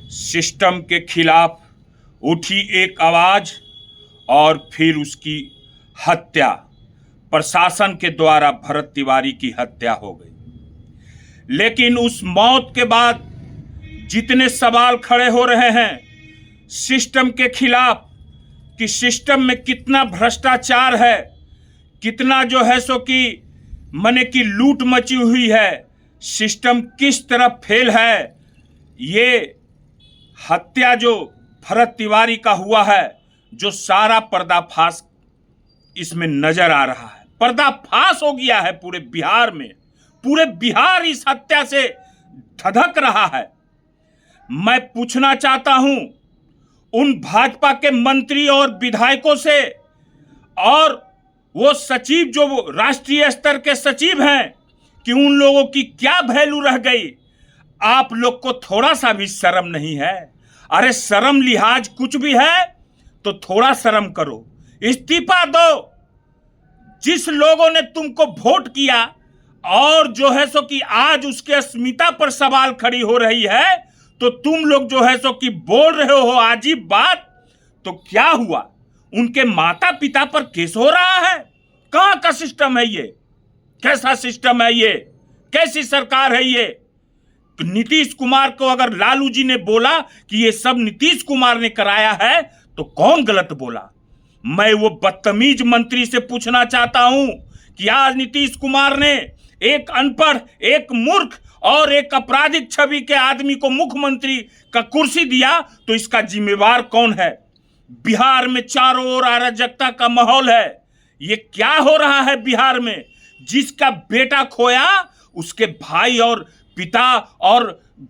System के खिलाफ उठी एक आवाज और फिर उसकी हत्या, प्रशासन के द्वारा भरत तिवारी की हत्या हो गई। लेकिन उस मौत के बाद जितने सवाल खड़े हो रहे हैं सिस्टम के खिलाफ कि सिस्टम में कितना भ्रष्टाचार है, कितना जो है सो कि मने की लूट मची हुई है, सिस्टम किस तरह फेल है, ये हत्या जो भरत तिवारी का हुआ है, जो सारा पर्दाफाश इसमें नजर आ रहा है। पर्दाफाश हो गया है पूरे बिहार में, पूरे बिहार इस हत्या से धधक रहा है। मैं पूछना चाहता हूं उन भाजपा के मंत्री और विधायकों से, और वो सचिव जो राष्ट्रीय स्तर के सचिव हैं, कि उन लोगों की क्या वैल्यू रह गई। आप लोग को थोड़ा सा भी शर्म नहीं है? अरे शर्म लिहाज कुछ भी है तो थोड़ा शर्म करो, इस्तीफा दो। जिस लोगों ने तुमको वोट किया और जो है सो कि आज उसके अस्मिता पर सवाल खड़ी हो रही है, तो तुम लोग जो है सो कि बोल रहे हो अजीब बात। तो क्या हुआ? उनके माता पिता पर केस हो रहा है। कहां का सिस्टम है ये? कैसा सिस्टम है ये? कैसी सरकार है ये? नीतीश कुमार को अगर लालू जी ने बोला कि ये सब नीतीश कुमार ने कराया है, तो कौन गलत बोला? मैं वो बदतमीज मंत्री से पूछना चाहता हूं कि आज नीतीश कुमार ने एक अनपढ़, एक मूर्ख और एक आपराधिक छवि के आदमी को मुख्यमंत्री का कुर्सी दिया, तो इसका जिम्मेवार कौन है? बिहार में चारों ओर अराजकता का माहौल है। ये क्या हो रहा है बिहार में? जिसका बेटा खोया उसके भाई और पिता और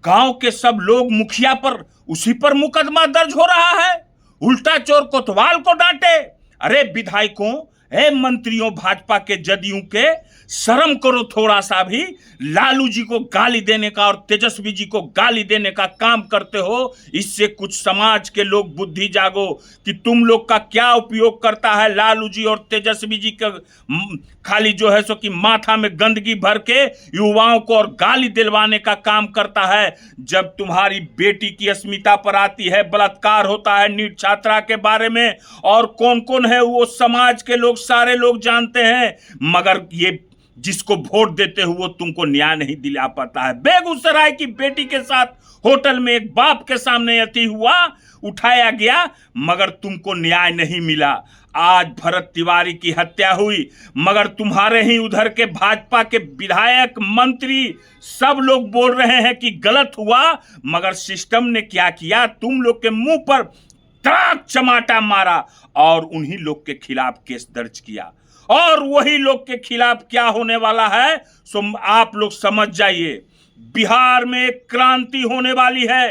गांव के सब लोग मुखिया पर, उसी पर मुकदमा दर्ज हो रहा है। उल्टा चोर कोतवाल को डांटे। अरे विधायकों, मंत्रियों, भाजपा के, जदयू के, शर्म करो थोड़ा सा भी। लालू जी को गाली देने का और तेजस्वी जी को गाली देने का काम करते हो। इससे कुछ समाज के लोग बुद्धि जागो कि तुम लोग का क्या उपयोग करता है लालू जी और तेजस्वी जी का। खाली जो है सो कि माथा में गंदगी भर के युवाओं को और गाली दिलवाने का काम करता है। जब तुम्हारी बेटी की अस्मिता पर आती है, बलात्कार होता है नीट छात्रा के बारे में, और कौन कौन है वो समाज के लोग, सारे लोग जानते हैं, मगर ये जिसको वोट देते हो वो तुमको न्याय नहीं दिला पाता है। बेगूसराय की बेटी के साथ होटल में एक बाप के सामने यति हुआ, उठाया गया, मगर तुमको न्याय नहीं मिला। आज भरत तिवारी की हत्या हुई, मगर तुम्हारे ही उधर के भाजपा के विधायक, मंत्री सब लोग बोल रहे हैं कि गलत हुआ, मगर सिस्टम ने क्या किया? तुम लोग के मुंह पर तड़ाक चमाटा मारा और उन्हीं लोग के खिलाफ केस दर्ज किया। और वही लोग के खिलाफ क्या होने वाला है सो आप लोग समझ जाइए। बिहार में एक क्रांति होने वाली है,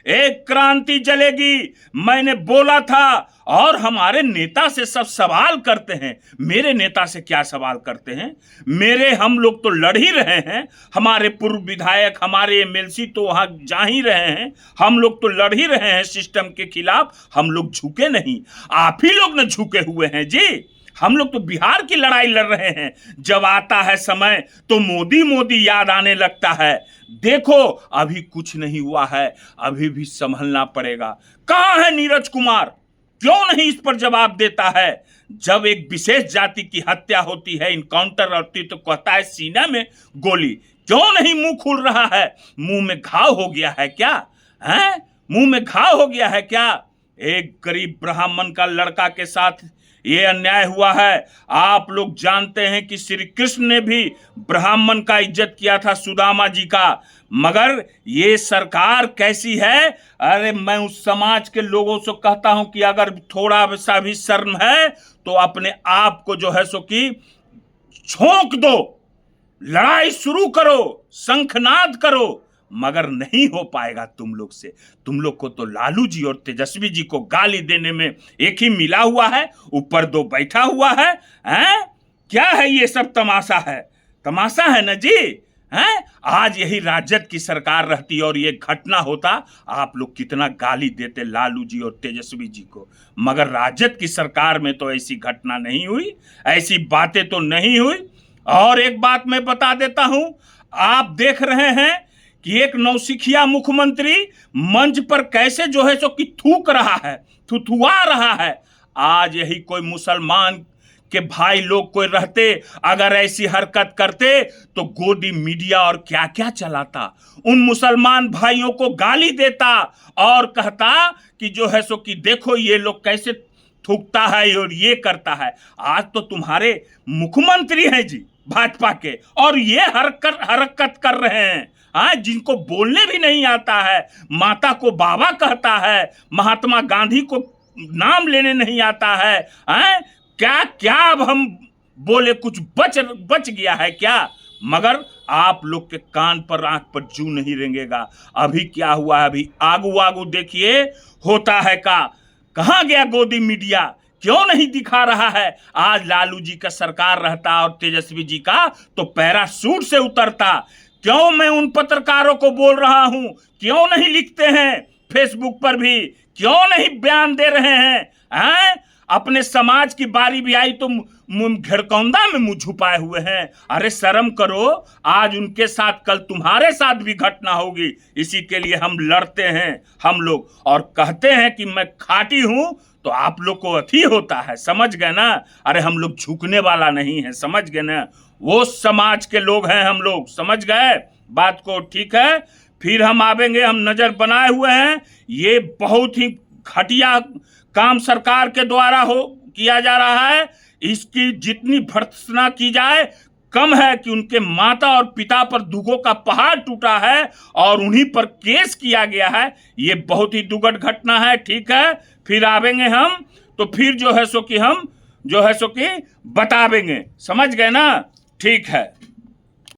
एक क्रांति जलेगी। मैंने बोला था, और हमारे नेता से सब सवाल करते हैं। मेरे नेता से क्या सवाल करते हैं? हम लोग तो लड़ ही रहे हैं। हमारे पूर्व विधायक, हमारे एमएलसी तो वहां जा ही रहे हैं। हम लोग तो लड़ ही रहे हैं सिस्टम के खिलाफ। हम लोग झुके नहीं, आप ही लोग ने झुके हुए हैं जी। हम लोग तो बिहार की लड़ाई लड़ रहे हैं। जब आता है समय तो मोदी मोदी याद आने लगता है। देखो अभी कुछ नहीं हुआ है, अभी भी संभलना पड़ेगा। कहां है नीरज कुमार? क्यों नहीं इस पर जवाब देता है? जब एक विशेष जाति की हत्या होती है, इनकाउंटर होती, तो कहता है सीना में गोली। क्यों नहीं मुंह खुल रहा है? मुंह में घाव हो गया है क्या? हैं? मुंह में घाव हो गया है क्या? एक गरीब ब्राह्मण का लड़का के साथ ये अन्याय हुआ है। आप लोग जानते हैं कि श्री कृष्ण ने भी ब्राह्मण का इज्जत किया था, सुदामा जी का। मगर ये सरकार कैसी है? अरे मैं उस समाज के लोगों से कहता हूं कि अगर थोड़ा सा भी शर्म है तो अपने आप को जो है सो कि झोंक दो, लड़ाई शुरू करो, शंखनाद करो, मगर नहीं हो पाएगा तुम लोग से। तुम लोग को तो लालू जी और तेजस्वी जी को गाली देने में एक ही मिला हुआ है, ऊपर दो बैठा हुआ है। हैं? क्या है ये सब? तमाशा है, तमाशा है ना जी। हैं? आज यही राजद की सरकार रहती और ये घटना होता, आप लोग कितना गाली देते लालू जी और तेजस्वी जी को। मगर राजद की सरकार में तो ऐसी घटना नहीं हुई, ऐसी बातें तो नहीं हुई। और एक बात मैं बता देता हूं, आप देख रहे हैं कि एक नौसिखिया मुख्यमंत्री मंच पर कैसे जो है सो कि थूक रहा है, थुथुआ रहा है। आज यही कोई मुसलमान के भाई लोग कोई रहते, अगर ऐसी हरकत करते तो गोदी मीडिया और क्या क्या चलाता, उन मुसलमान भाइयों को गाली देता और कहता कि जो है सो कि देखो ये लोग कैसे थूकता है और ये करता है। आज तो तुम्हारे मुख्यमंत्री हैं जी भाजपा के, और ये हरकत कर रहे हैं। हाँ, जिनको बोलने भी नहीं आता है, माता को बाबा कहता है, महात्मा गांधी को नाम लेने नहीं आता है। हाँ, क्या क्या अब हम बोले, कुछ बच गया है क्या? मगर आप लोग के कान पर आंख पर जू नहीं रेंगेगा। अभी क्या हुआ है, अभी आगू देखिए होता है का। कहाँ गया गोदी मीडिया, क्यों नहीं दिखा रहा है? आज लालू जी का सरकार रहता और तेजस्वी जी का तो पैराशूट से उतरता। क्यों मैं उन पत्रकारों को बोल रहा हूं, क्यों नहीं लिखते हैं फेसबुक पर भी, क्यों नहीं बयान दे रहे हैं? अपने समाज की बारी भी आई तो घेरकौंदा में मुंह छुपाए हुए हैं। अरे शर्म करो, आज उनके साथ कल तुम्हारे साथ भी घटना होगी। इसी के लिए हम लड़ते हैं हम लोग, और कहते हैं कि मैं खाटी हूं तो आप लोग को अथी होता है, समझ गए ना? अरे हम लोग झुकने वाला नहीं है, समझ गए ना? वो समाज के लोग हैं हम लोग, समझ गए बात को? ठीक है, फिर हम आवेंगे, हम नजर बनाए हुए हैं। ये बहुत ही घटिया काम सरकार के द्वारा किया जा रहा है। इसकी जितनी भर्त्सना की जाए कम है कि उनके माता और पिता पर दुखों का पहाड़ टूटा है और उन्हीं पर केस किया गया है। ये बहुत ही दुखद घटना है। ठीक है, फिर आवेंगे हम, तो फिर जो है सो कि हम जो है सो कि बतावेंगे, समझ गए ना? ठीक है।